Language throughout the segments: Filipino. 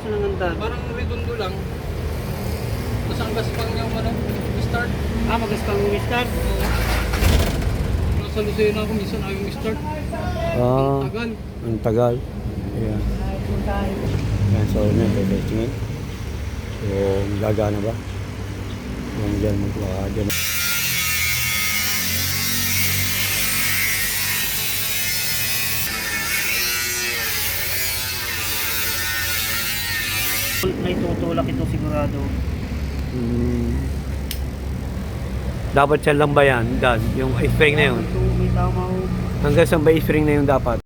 klase ng andar? Parang redondo lang. Tapos ang gaspang niya start. Magaspang yung start? Nasa Lucena ako, minsan ayaw yung start. Ah, Ang tagal. ang tagal. Ayan. Ayan, so yun, testingin. So, gagana ba? Yung dyan, baka dyan. May tutulak ito sigurado. Dapat siya lang ba yan? Dan, yung spring na yun. May tama ho. Hanggang saan ba spring na yun dapat?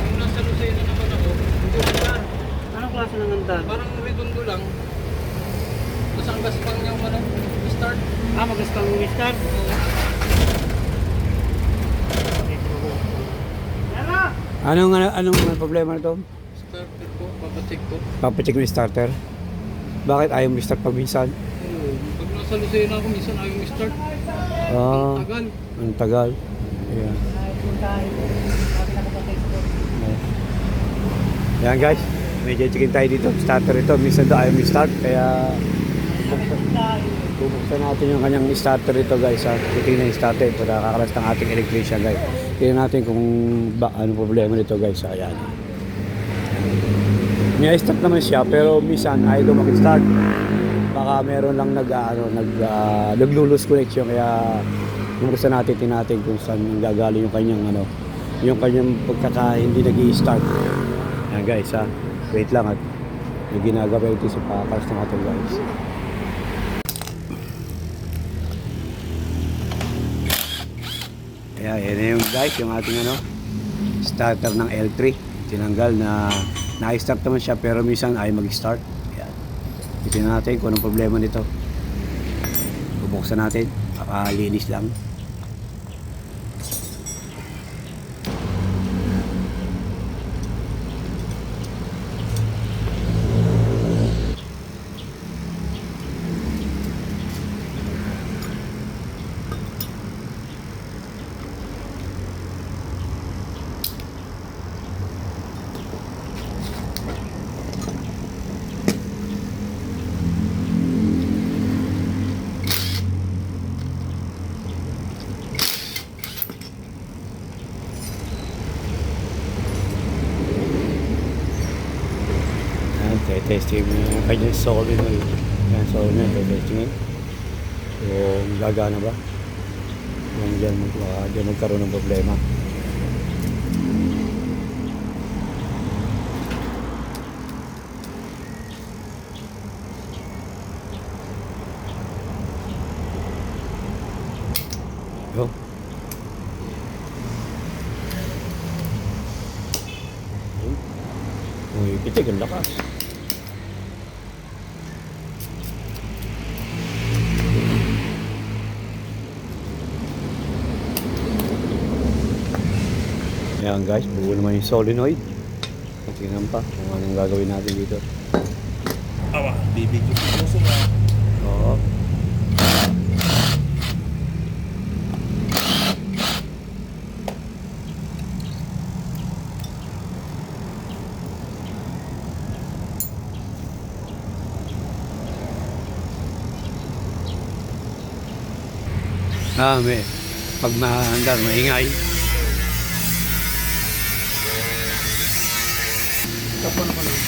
Nung nasa Lucena naman ako, andar. Anong klase ng andar? Parang redondo lang. Tapos ang gaspang niya start. Magaspang yung start? Anong problema nito? Starter ko, papacheck ko. Papacheck mo yung starter. Bakit ayaw mo start pag minsan? Pag nasa Lucena ako, minsan ayaw yung start. Ah, Ang tagal. ang tagal. Ayan. Ayan guys, medyo checkin tayo dito. Starter ito, minsan daw ayaw mo start. Kaya bubuksan natin yung kanyang starter ito guys. Titingnan yung starter ito. Nakakalas ng ating electrician guys. Tingnan natin kung ano problema nito guys. Ayan. May start naman siya pero minsan ayaw daw mag-start. Baka meron lang nag-lose connection kaya bubuksan natin, tingnan natin kung saan gagaling yung kanyang pagkaka hindi nag-i-start. Ayan guys wait lang at yung ginagawa ito sa pakalas ng ating guys. Ayan, yan na yung guys, yung ating starter ng L3. Tinanggal na na-start naman siya pero minsan ay mag-start. Ayan. Tingnan natin kung anong problema nito. Bubuksan natin, linis lang. Testing mo yung kanyang solenoid. Yan, solenoid, testingin. So, gagana ba? Yung dyan, baka dyan magkaroon ng problema. Yo. Uy, pitik ang lakas. Ayan guys, buo naman yung solenoid. Tingnan pa kung anong gagawin natin dito. Awa, bibigyan ko puso na. Oo. Pag maandar, maingay. Tapon ako lang.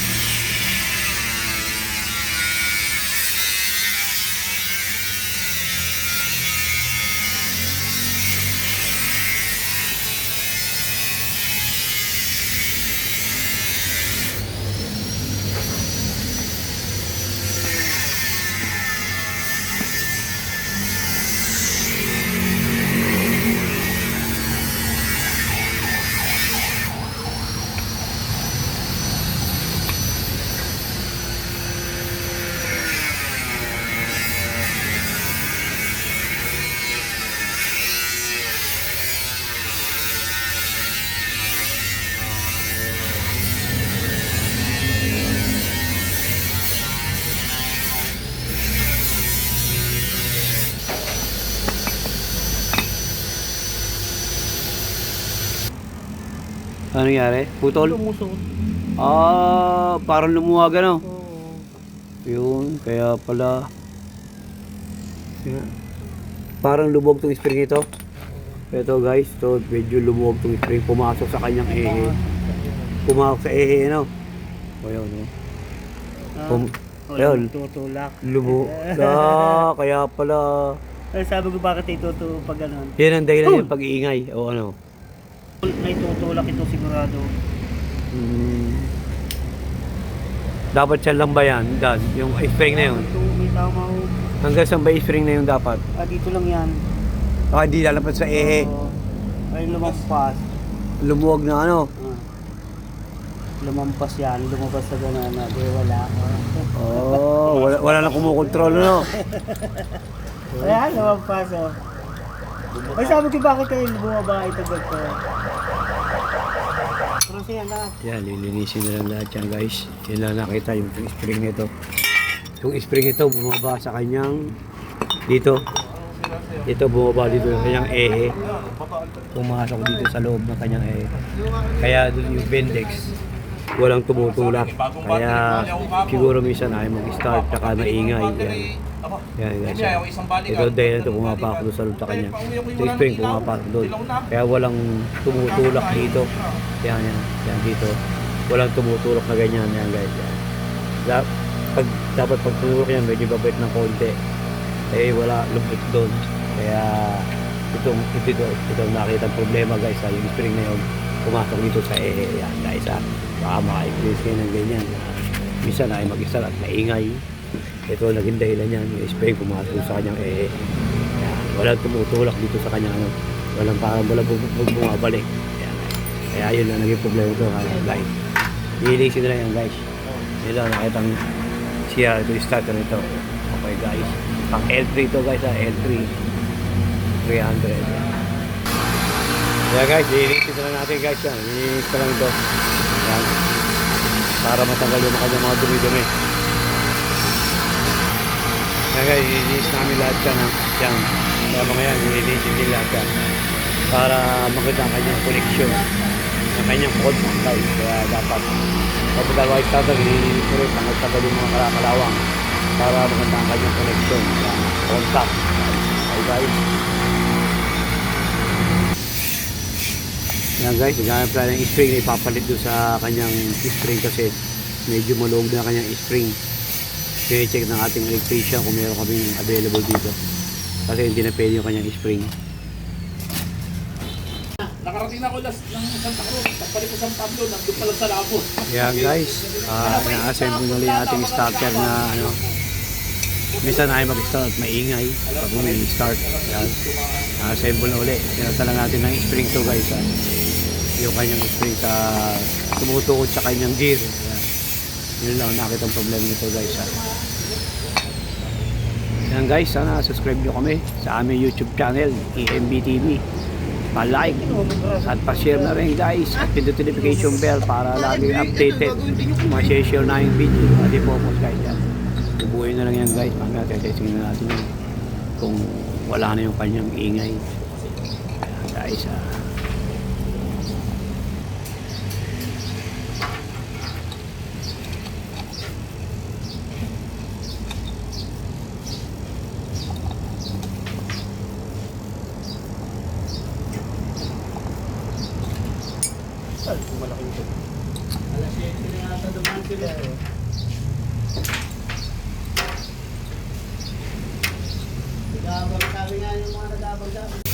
Ano nangyari? Putol? Lumusot. Parang lumuwag ano? Oo. Yun, kaya pala. Yan. Parang lubog tong spring ito. Ito guys, to medyo lumuwag tong spring. Pumasok sa kanyang ehe. Pumasok sa ehe, ano? O yun, no? Ayun. Tutulak. Lubo. Kaya pala. Ay, sabi ko bakit ito pag ganun. Yan ang dahilan yung pag-iingay. O ano? May tutulak ito sigurado. Dapat siya lang ba yan? Dan, yung spring na yun. Ito, may tama ho. Hanggang saan ba yung spring na yun dapat? Dito lang yan. Hindi lalapad sa ehe. Oo. Ay, lumampas. Lumuwag na ano? Lumampas yan. Lumampas sa ganun. Di wala. Wala nang kumukontrol, ano? Ayan, lumampas oh. Ay, sabi ko bakit kayo bumaba ito dito? Pero siya na. Yan, lilinisin na lang lahat yan guys. Yan lang nakita yung spring nito. Yung spring nito bumaba sa kanyang dito. Ito bumaba dito sa kanyang ehe. Pumasok dito sa loob ng kanyang ehe. Kaya doon yung Bendex walang tumutulak. Kaya siguro minsan ay mag-start tsaka maingay. Yan guys. Ito dahil ito pumapasok doon sa loob sa kanya. Ito spring pumapasok doon. Kaya walang tumutulak dito. Yan dito. Walang tumutulak na ganyan. Yan guys. Yan. Dapat pag tumulak yan medyo babait ng konti. Wala lubot doon. Kaya ito nakita problema guys. Yung spring na yun pumasok dito sa yan guys. Baka maka-experience kayo ng ganyan. Minsan ay mag-isa at maingay. Ito naging dahilan yan. Yung spray pumasok sa kanyang yan. Walang tumutulak dito sa kanyang ano. Walang bumabalik. Yan. Kaya yun na naging problema ito guys. Lilisin na lang yan guys. Yun lang nakitang siya ito yung starter nito. Okay guys. Pang L3 ito guys L3 300. Kaya guys, lilisin na lang natin guys yan. Lilisin na lang ito. Yan. Para matanggal yung kanyang mga dumi-dumi. Kaya guys, lilisin namin lahat yan. Yan. Kaya mga yan, lilisin din lahat yan. Para maganda ang kanyang connection. Ang kanyang contact guys. Kaya dapat kapag white starter, lilisin ko rin. Tanggal yung mga kalakalawang. Para maganda ang kanyang connection. Yan. Contact. Okay guys. Yan guys, naghanap tayo ng spring na ipapalit doon sa kanyang spring kasi medyo maluwag na kanyang spring. Kine-check ng ating electrician kung meron kaming available dito kasi hindi na pwede yung kanyang spring. Nakarating na ako last ng Santa Cruz. Pagpalit ko San Pablo, nandun pa lang sa Labo. Yan guys, na-assemble na rin ating starter na ano. Minsan ay mag-start at maingay pag may start. Yan. Na-assemble na ulit. Sinata lang natin ng spring to guys. Yung kanyang spring sa tumutukod sa kanyang gear. Yan. Yun lang nakita ang problema nito guys. Yan guys, sana subscribe nyo kami sa aming YouTube channel, EMB TV. Pa-like at pa-share na rin guys. At pindutin notification bell para lagi updated. Ma-share na yung video. At i-focus guys yan. Bubuhay na lang yan guys. Mamaya testing na natin yun. Kung wala na yung kanyang ingay. Ayan guys Malaking ito. Alas 7 na yata dumaan sila eh. Sabi nga yung mga nagabag-abag.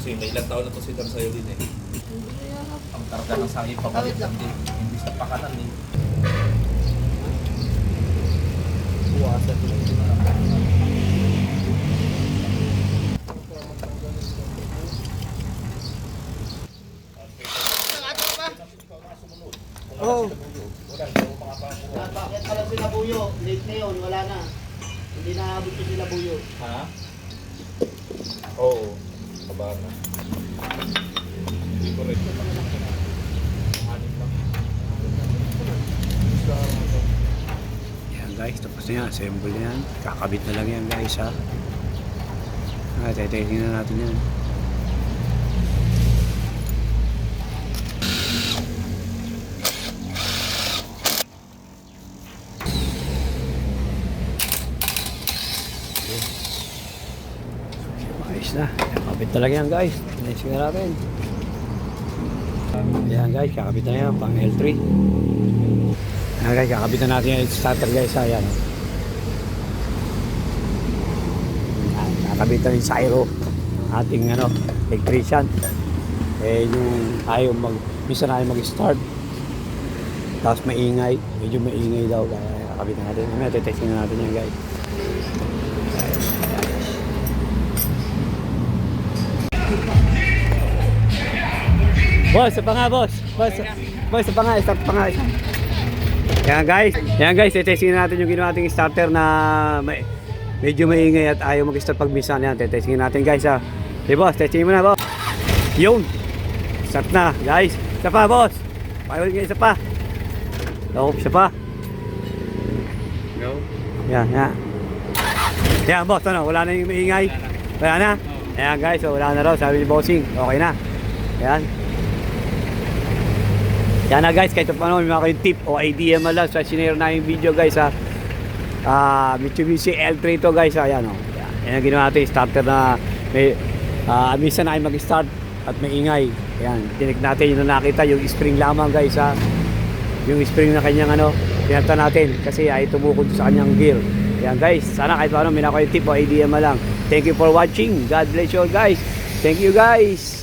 Kasi may ilang taon na to si Dar sa'yo din eh. Ang karga ng sangin papalitan din. Hindi sa pakanan eh. Buwasan ko lang. Oh. Bakit pala sila buyo? Late na yun, wala na. Hindi naabot ko sila buyo. Ha? Oo. Kabahan na. Hindi ko rin. Anim lang. Yan guys, tapos na yan. Assemble na yan. Kakabit na lang yan guys ha. Tingnan na natin yan. Ayos na. Kakabit na lang yan guys. Next nga natin. Ayan guys, kakabit na yan. Pang L3. Ayan guys, kakabit na natin yung starter guys. Ayan. Kakabit na yung Syro. Ating electrician. Eh yung ayaw minsan ayaw mag-start. Tapos maingay. Medyo maingay daw. Kaya kakabit na natin. May testing na natin yan guys. Boss, isa pa nga boss. Boss, isa pa nga, isa pa nga. Yan guys, testingin natin yung ginawa nating starter na medyo maingay at ayaw mag-start pag minsan. Yan, testingin natin guys ha. Okay boss, testingin mo na boss. Yun. Start na guys. Isa pa boss. Pakawin nga isa pa. Loob, isa pa. Go. Yan. Yan boss, wala na yung maingay. Wala na. Ayan guys, so wala na raw, sabi ni bossing. Okay na. Ayan. Yan na guys, kahit paano may mga kayong tip o idea man lang sa sinare na yung video guys ha. Mitsubishi L3 to guys ha. Ayan o. Yan ang ginawa natin, starter na may minsan na ay mag-start at may ingay. Ayan, tinik natin yung nakita, yung spring lamang guys ha. Yung spring na kanyang pinata natin kasi ay tumukod sa kanyang gear. Ayan guys, sana kahit paano may mga kayong tip o idea man lang. Thank you for watching. God bless you all guys. Thank you guys.